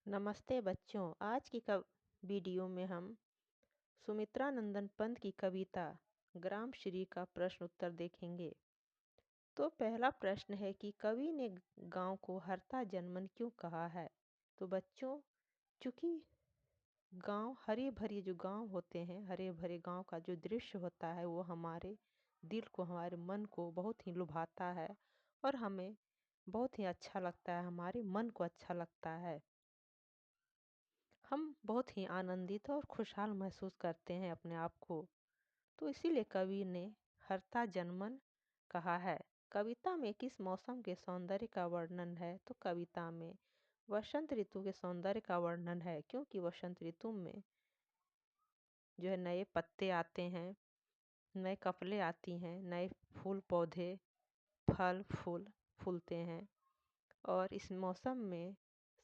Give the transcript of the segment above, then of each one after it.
नमस्ते बच्चों। आज की वीडियो में हम सुमित्रा नंदन पंत की कविता ग्राम श्री का प्रश्न उत्तर देखेंगे। तो पहला प्रश्न है कि कवि ने गांव को हरता जनमन क्यों कहा है। तो बच्चों, चूंकि गांव हरे भरे जो गांव होते हैं, हरे भरे गांव का जो दृश्य होता है वो हमारे दिल को, हमारे मन को बहुत ही लुभाता है और हमें बहुत ही अच्छा लगता है, हमारे मन को अच्छा लगता है। हम बहुत ही आनंदित और खुशहाल महसूस करते हैं अपने आप को। तो इसीलिए कवि ने हरता जनमन कहा है। कविता में किस मौसम के सौंदर्य का वर्णन है। तो कविता में वसंत ऋतु के सौंदर्य का वर्णन है, क्योंकि वसंत ऋतु में जो है नए पत्ते आते हैं, नए कपलें आती हैं, नए फूल पौधे, फल फूल फूलते हैं और इस मौसम में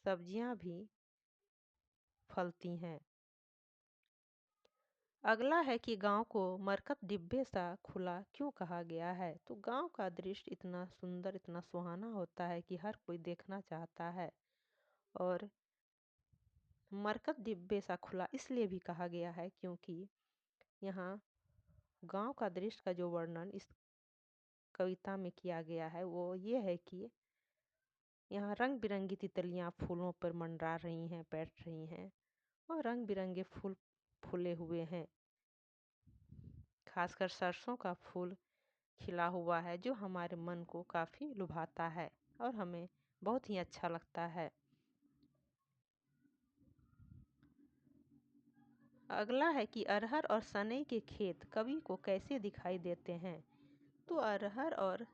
सब्जियां भी फलती हैं। अगला है कि गांव को मरकत डिब्बे सा खुला क्यों कहा गया है। तो गांव का दृश्य इतना सुंदर, इतना सुहाना होता है कि हर कोई देखना चाहता है। और मरकत डिब्बे सा खुला इसलिए भी कहा गया है क्योंकि यहाँ गांव का दृश्य का जो वर्णन इस कविता में किया गया है वो ये है कि यहाँ रंग बिरंगी तितलियाँ फूलों पर मंडरा रही हैं, बैठ रही हैं और रंग बिरंगे फूल फूले हुए हैं। खासकर सरसों का फूल खिला हुआ है जो हमारे मन को काफ़ी लुभाता है और हमें बहुत ही अच्छा लगता है। अगला है कि अरहर और सनई के खेत कवि को कैसे दिखाई देते हैं। तो अरहर और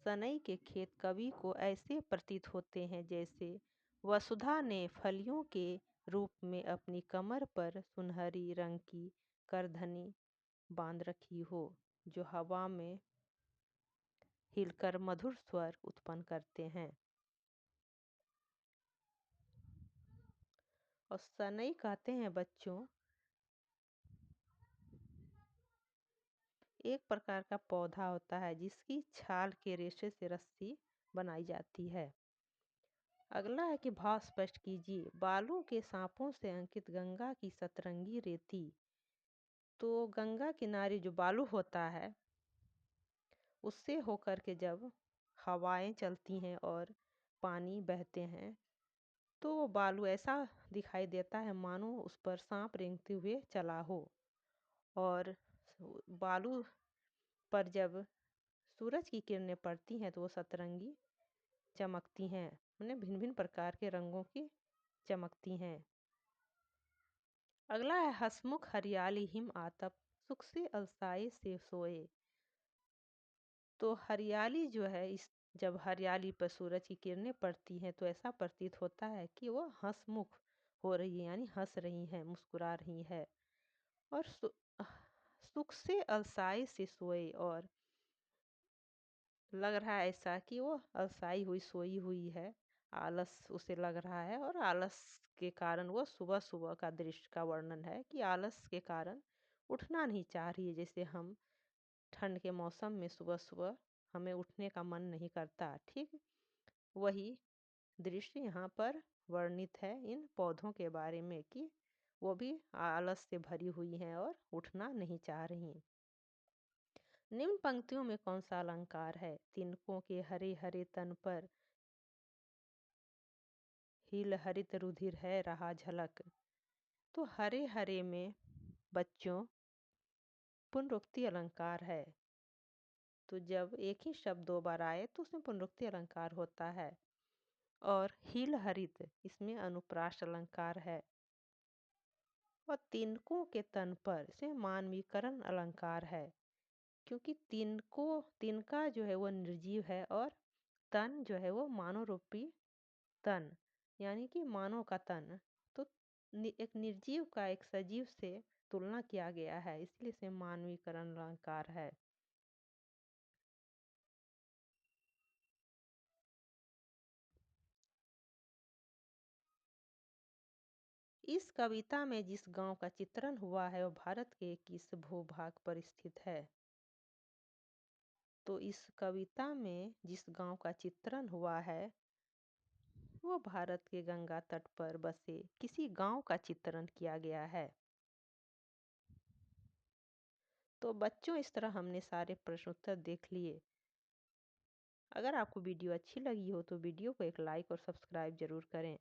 सनई के खेत कवि को ऐसे प्रतीत होते हैं जैसे वसुधा ने फलियों के रूप में अपनी कमर पर सुनहरी रंग की करधनी बांध रखी हो, जो हवा में हिलकर मधुर स्वर उत्पन्न करते हैं। और सनई कहते हैं बच्चों एक प्रकार का पौधा होता है जिसकी छाल के रेशे से रस्सी बनाई जाती है। अगला है कि भाव स्पष्ट कीजिए। बालों के सांपों से अंकित गंगा की सतरंगी रेती। तो गंगा किनारे जो बालू होता है उससे होकर के जब हवाएं चलती हैं और पानी बहते हैं तो वो बालू ऐसा दिखाई देता है मानो उस पर सांप रेंगते हुए चला हो। और बालू पर जब सूरज की किरणें पड़ती हैं तो वो सतरंगी चमकती हैं, उन्हें भिन्न भिन्न प्रकार के रंगों की चमकती हैं। अगला है हसमुख हरियाली हिम आतप सुख से अलसाए से सोए। तो हरियाली जो है इस जब हरियाली पर सूरज की किरणें पड़ती हैं तो ऐसा प्रतीत होता है कि वो हंसमुख हो रही है, यानी हंस रही है, मुस्कुरा रही है। और सुख से अलसाए से सोए, और लग रहा है ऐसा कि वो अलसाई हुई सोई हुई है, आलस उसे लग रहा है और आलस के कारण वो सुबह सुबह का दृश्य का वर्णन है कि आलस के कारण उठना नहीं चाह रही है। जैसे हम ठंड के मौसम में सुबह सुबह हमें उठने का मन नहीं करता, ठीक वही दृश्य यहाँ पर वर्णित है इन पौधों के बारे में कि वो भी आलस से भरी हुई हैं और उठना नहीं चाह रही। निम्न पंक्तियों में कौन सा अलंकार है। तिनकों के हरे हरे तन पर हिल हरित रुधिर है रहा झलक। तो हरे हरे में बच्चों पुनरुक्ति अलंकार है। तो जब एक ही शब्द दो बार आए तो उसमें पुनरुक्ति अलंकार होता है। और हिल हरित इसमें अनुप्रास अलंकार है। और तिनकों के तन पर इसमें मानवीकरण अलंकार है, क्योंकि तिनका जो है वो निर्जीव है और तन जो है वो मानव रूपी तन, यानी कि मानव का तन। तो एक निर्जीव का एक सजीव से तुलना किया गया है, इसलिए इसे मानवीकरण अलंकार है। इस कविता में जिस गांव का चित्रण हुआ है वो भारत के किस भूभाग पर स्थित है। तो इस कविता में जिस गांव का चित्रण हुआ है वो भारत के गंगा तट पर बसे किसी गांव का चित्रण किया गया है। तो बच्चों, इस तरह हमने सारे प्रश्न उत्तर देख लिए। अगर आपको वीडियो अच्छी लगी हो तो वीडियो को एक लाइक और सब्सक्राइब जरूर करें।